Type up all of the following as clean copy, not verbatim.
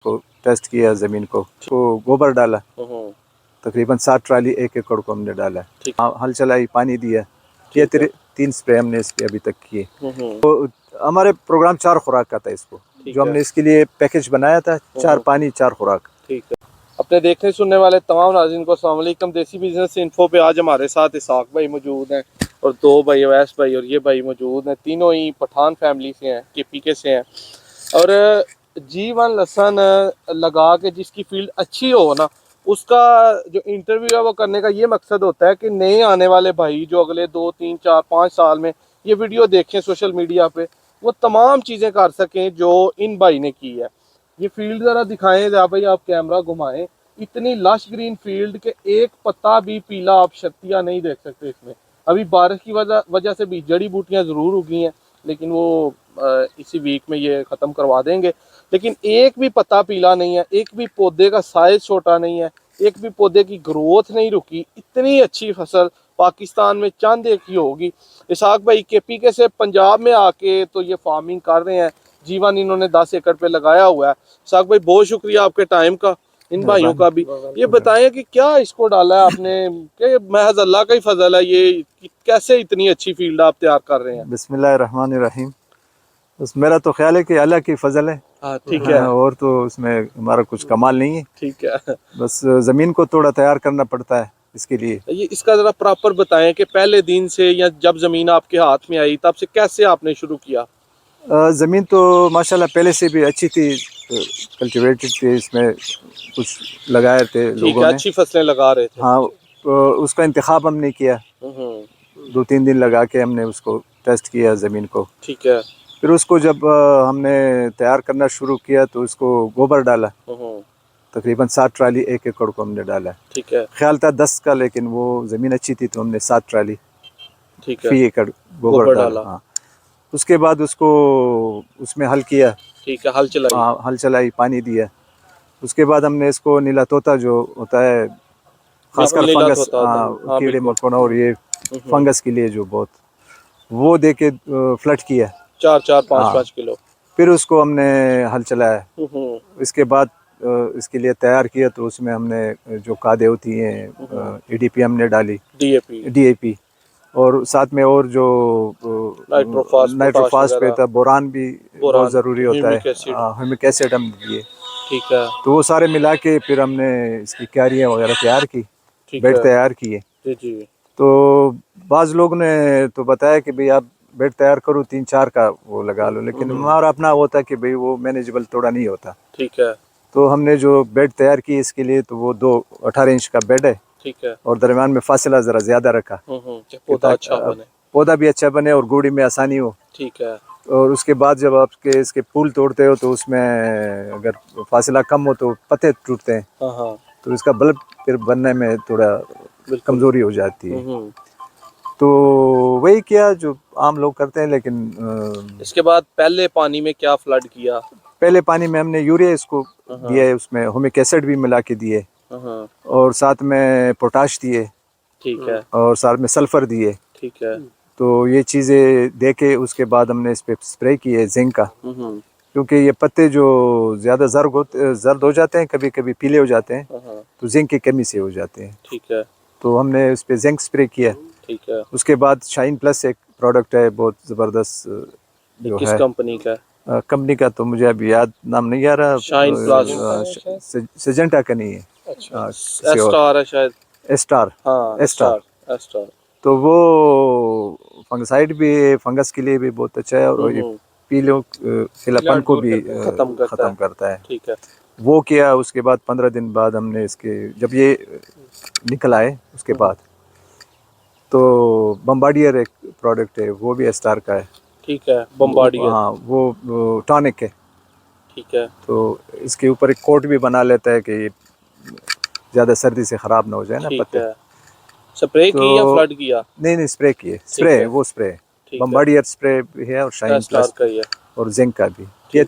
को टेस्ट किया ज़मीन को, तो गोबर डाला, तकरीबन 7 ट्राली 1 एकड़ को हमने डाला। हल चलाई, पानी दिया, ये 3 स्प्रे हमने इस पे अभी तक किए। तो हमारे प्रोग्राम 4 खुराक का था इसको, जो हमने इसके लिए पैकेज बनाया था, 4 पानी 4 खुराक। ठीक है। अपने देखने सुनने वाले तमाम नाज़रीन को अस्सलाम वालेकुम। देसी बिजनेस इन्फो पे आज हमारे साथ इसाक भाई मौजूद हैं और 2 भाई अवैस भाई और ये भाई मौजूद हैं। तीनों ही पठान फैमिली से हैं, KPK से हैं। और G1 लहसन लगा के जिसकी फील्ड अच्छी हो ना, उसका जो इंटरव्यू है वो करने का ये मकसद होता है कि नए आने वाले भाई जो अगले 2, 3, 4, 5 साल में ये वीडियो देखें सोशल मीडिया पे, वो तमाम चीज़ें कर सकें जो इन भाई ने की है। ये फील्ड ज़रा दिखाएं जरा भाई, आप कैमरा घुमाएं। इतनी लश ग्रीन फील्ड के एक पत्ता भी पीला आप शक्तियाँ नहीं देख सकते इसमें। अभी बारिश की वजह से भी जड़ी बूटियाँ ज़रूर उगी हैं, लेकिन वो इसी वीक में ये ख़त्म करवा देंगे। लेकिन एक भी पत्ता पीला नहीं है, एक भी पौधे का साइज छोटा नहीं है, एक भी पौधे की ग्रोथ नहीं रुकी। इतनी अच्छी फसल पाकिस्तान में चंद एक ही होगी। इसाक भाई KPK से पंजाब में आके तो ये फार्मिंग कर रहे हैं। G1 इन्होंने 10 एकड़ पे लगाया हुआ है। इसाक भाई बहुत शुक्रिया आपके टाइम का, इन भाइयों का भी। ये बताएं कि क्या इसको डाला है आपने, कि महज अल्लाह का ही फजल है, ये कैसे इतनी अच्छी फील्ड आप तैयार कर रहे हैं? बिस्मिल्लाहिर्रहमानिर्रहीम। बस मेरा तो ख्याल है कि अल्लाह की फजल है। हाँ ठीक है। और तो उसमें हमारा कुछ कमाल नहीं है। ठीक है। बस ज़मीन को थोड़ा तैयार करना पड़ता है इसके लिए। ये इसका ज़रा प्रॉपर बताएं कि पहले दिन से या जब ज़मीन आपके हाथ में आई तब से कैसे आपने शुरू किया? ज़मीन तो माशाल्लाह पहले से भी अच्छी थी, कल्टिवेटेड थी, इसमें कुछ लगाए थे लोगों ने। अच्छी फसलें लगा रहे थे। हाँ, तो उसका इंतखाब हमने किया, 2-3 दिन लगा के हमने उसको टेस्ट किया ज़मीन को। ठीक है। फिर उसको जब हमने तैयार करना शुरू किया तो उसको गोबर डाला, तकरीबन 7 ट्राली 1 एकड़ को हमने डाला। ठीक है। ख्याल था 10 का, लेकिन वो ज़मीन अच्छी थी तो हमने 7 ट्राली फी एकड़ गोबर डाला। हाँ, उसके बाद उसको उसमें हल किया। ठीक है, हल चलाई। हाँ, हल चलाई, पानी दिया। उसके बाद हमने इसको नीला तोता जो होता है, खासकर फंगस, कीड़े मकोड़ा और ये फंगस के लिए जो बहुत, वो दे के फ्लड किया 4-4, 5-5 किलो। फिर उसको हमने हल चलाया। इसके बाद इसके लिए तैयार किया तो उसमें हमने जो खादें होती हैं, EDP हमने डाली, DAP, और साथ में और जो नाइट्रोफॉस्फेट, बोरान भी बहुत ज़रूरी होता है, ह्यूमिक एसिड हम दिए। ठीक है। तो वो सारे मिला के फिर हमने इसकी क्यारियाँ वगैरह तैयार की, बेड तैयार किए। तो बाज़ लोग ने तो बताया कि भाई आप बेड तैयार करो 3-4 का वो लगा लो, लेकिन हमारा अपना होता है कि भाई वो मैनेजेबल थोड़ा नहीं होता। ठीक है। तो हमने जो बेड तैयार की इसके लिए, तो वो 18 इंच का बेड है। ठीक है। और दरम्यान में फासला ज़रा ज़्यादा रखा, पौधा भी अच्छा बने और गोड़ी में आसानी हो। ठीक है। और उसके बाद जब आपके इसके फूल तोड़ते हो तो उसमें अगर फासला कम हो तो पत्ते टूटते हैं, तो इसका बल्ब फिर बनने में थोड़ा कमज़ोरी हो जाती है। तो वही किया जो आम लोग करते हैं। लेकिन इसके बाद पहले पानी में क्या फ्लड किया? पहले पानी में हमने यूरिया इसको दिया है, उसमें ह्यूमिक एसिड भी मिला के दिए, और साथ में पोटाश दिए। ठीक है। और साथ में सल्फर दिए। ठीक है। तो ये चीज़ें दे के उसके बाद हमने इस पे स्प्रे किए जिंक का, क्योंकि ये पत्ते जो ज़्यादा जर्द हो जाते हैं, कभी कभी पीले हो जाते हैं, तो जिंक की कमी से हो जाते हैं। ठीक है। तो हमने उस पर जिंक स्प्रे किया। ठीक है। उसके बाद शाइन प्लस एक प्रोडक्ट है, बहुत ज़बरदस्त जो है। किस कंपनी का? कंपनी का तो मुझे अभी याद नाम नहीं आ रहा। शाइन प्लस सिजेंटा का नहीं है। अच्छा, एस्टार है शायद। एस्टार, हाँ, एस्टार। तो वो फंगसाइड भी है, फंगस के लिए भी बहुत अच्छा है, और ये पीलापन को भी ख़त्म करता है। ठीक है। वो किया। उसके बाद 15 दिन बाद हमने इसके जब ये निकल आए, उसके बाद तो बम्बार्डियर एक प्रोडक्ट है, वो भी एस्टार का है। ठीक है। बम्बार्डियर, हाँ, वो टॉनिक है। ठीक है। तो इसके ऊपर एक कोट भी बना लेता है कि ज़्यादा सर्दी से ख़राब ना हो जाए ना पत्ते। स्प्रे की या फ्लड किया? नहीं, स्प्रे किए। स्प्रे वो स्प्रे बम्बार्डियर स्प्रे भी है, और शाइन प्लस का है, और जिंक का भी। ये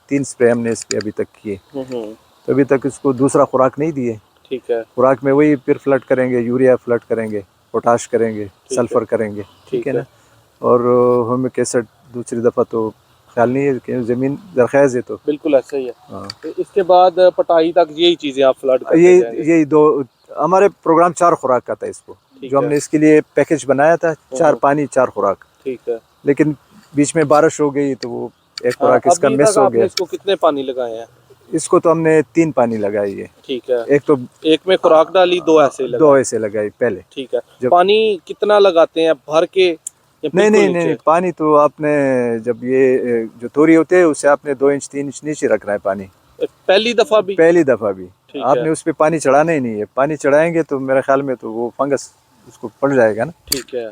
3 स्प्रे हमने इस पे अभी तक किए। तो अभी तक इसको दूसरा खुराक नहीं दिए। ठीक है। खुराक में वही फिर फ्लड करेंगे, यूरिया फ्लड करेंगे, पोटाश करेंगे, सल्फर करेंगे। ठीक है ना। और ह्यूमिक एसिड दूसरी दफ़ा तो ख्याल नहीं है कि ज़मीन जरखेज़ है तो बिल्कुल ऐसा ही है। हाँ। तो इसके बाद पटाई तक यही चीजें आप फ्लड करते जाएंगे। यही दो हमारे प्रोग्राम 4 खुराक का था इसको, ठीक जो है। हमने इसके लिए पैकेज बनाया था, 4 पानी 4 खुराक। ठीक है। लेकिन बीच में बारिश हो गई तो वो एक हाँ, खुराक इसका अभी मिस तक हो आपने गया। इसको कितने पानी लगाए हैं? इसको तो हमने 3 पानी लगाई है। ठीक है। एक तो एक में खुराक डाली, 2 ऐसे ही 2 लगाए। ऐसे लगाई पहले। ठीक है। जब पानी कितना लगाते हैं, भर के या नहीं बिल्कुल नहीं नीचे? नहीं, पानी तो आपने जब ये जो तोरी होते हैं उससे आपने 2 इंच 3 इंच नीचे रखना है पानी, पहली दफा भी? पहली दफ़ा भी। ठीक है। आपने उस पर पानी चढ़ाना ही नहीं है, पानी चढ़ाएंगे तो मेरे ख्याल में तो वो फंगस उसको पड़ जाएगा ना, ठीक है।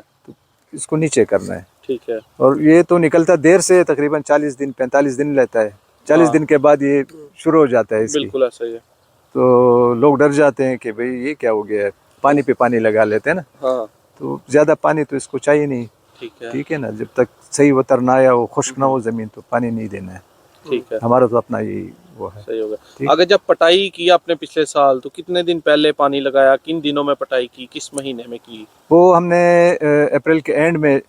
इसको नीचे करना है। ठीक है। और ये तो निकलता देर से, तकरीबन 40 दिन 45 दिन लेता है। 40 हाँ, दिन के बाद ये शुरू हो जाता है इसकी। बिल्कुल ऐसा ही है। तो लोग डर जाते हैं कि भाई ये क्या हो गया है, पानी पे पानी लगा लेते हैं ना, हाँ। तो ज़्यादा पानी तो इसको चाहिए नहीं। ठीक है। ठीक है ना, जब तक सही वतर ना आया हो, खुश्क ना हो ज़मीन, तो पानी नहीं देना है। ठीक है। हमारा तो अपना यही वो है। सही हो गया। ठीक। अगर जब पटाई की आपने पिछले साल, तो कितने दिन पहले पानी लगाया, किन दिनों में पटाई की, किस महीने में की? वो हमने अप्रैल के एंड में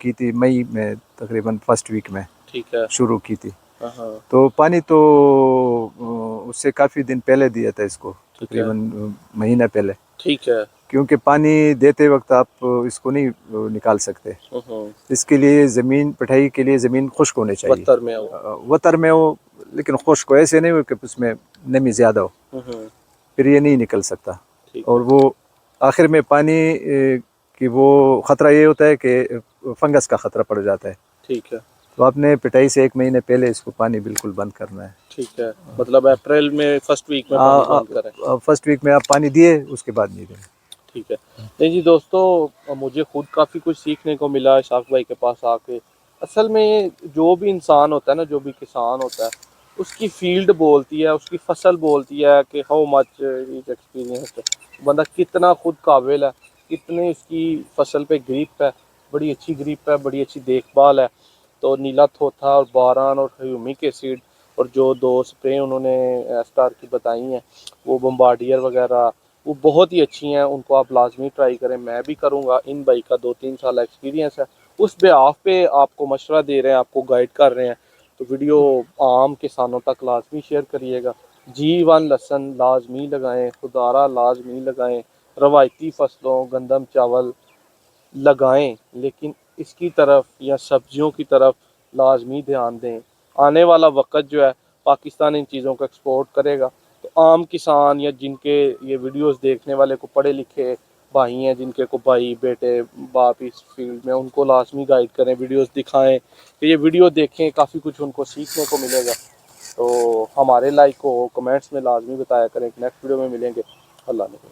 की थी, मई में तकरीबन फर्स्ट वीक में ठीक है। शुरू की थी। हाँ हाँ। तो पानी तो उससे काफ़ी दिन पहले दिया था इसको, ठीक है। तकरीबन महीना पहले, ठीक है। क्योंकि पानी देते वक्त आप इसको नहीं निकाल सकते। इसके लिए ज़मीन पटाई के लिए ज़मीन खुश्क होनी चाहिए, वतर में हो। वतर में हो, लेकिन खुश्क हो, ऐसे नहीं हो कि उसमें नमी ज़्यादा हो, फिर ये नहीं निकल सकता। ठीक और है। वो आखिर में पानी की वो ख़तरा ये होता है कि फंगस का ख़तरा पड़ जाता है। ठीक है। तो आपने पिटाई से 1 महीने पहले इसको पानी बिल्कुल बंद करना है। ठीक है। मतलब अप्रैल में फर्स्ट वीक में पानी बंद करें। फर्स्ट वीक में आप पानी दिए, उसके बाद नहीं देना। ठीक है। नहीं जी दोस्तों, मुझे खुद काफ़ी कुछ सीखने को मिला इशाक भाई के पास आके। असल में जो भी इंसान होता है ना, जो भी किसान होता है, उसकी फील्ड बोलती है, उसकी फसल बोलती है कि हाउ मच इज एक्सपीरियंस, बंदा कितना खुद काबिल है, कितनी उसकी फसल पे ग्रिप है, बड़ी अच्छी ग्रिप है, बड़ी अच्छी देखभाल है। तो नीला थोथा और बारान और ह्यूमिक एसिड और जो 2 स्प्रे उन्होंने स्टार की बताई हैं, वो बम्बार्डियर वगैरह, वो बहुत ही अच्छी हैं। उनको आप लाजमी ट्राई करें, मैं भी करूँगा। इन भाई का 2-3 साल एक्सपीरियंस है, उस बेआफ पे आपको मशवरा दे रहे हैं, आपको गाइड कर रहे हैं। तो वीडियो आम किसानों तक लाजमी शेयर करिएगा। G1 लहसुन लाजमी लगाएं, खुदारा लाजमी लगाएं, रवायती फसलों गंदम चावल लगाएं, लेकिन इसकी तरफ या सब्जियों की तरफ लाजमी ध्यान दें। आने वाला वक्त जो है, पाकिस्तान इन चीज़ों को एक्सपोर्ट करेगा। तो आम किसान या जिनके ये वीडियोस देखने वाले को पढ़े लिखे भाई हैं, जिनके को भाई बेटे बाप इस फील्ड में, उनको लाजमी गाइड करें, वीडियोस दिखाएं कि ये वीडियो देखें, काफ़ी कुछ उनको सीखने को मिलेगा। तो हमारे लाइक को कमेंट्स में लाजमी बताया करें। नेक्स्ट वीडियो में मिलेंगे। अल्लाह ने।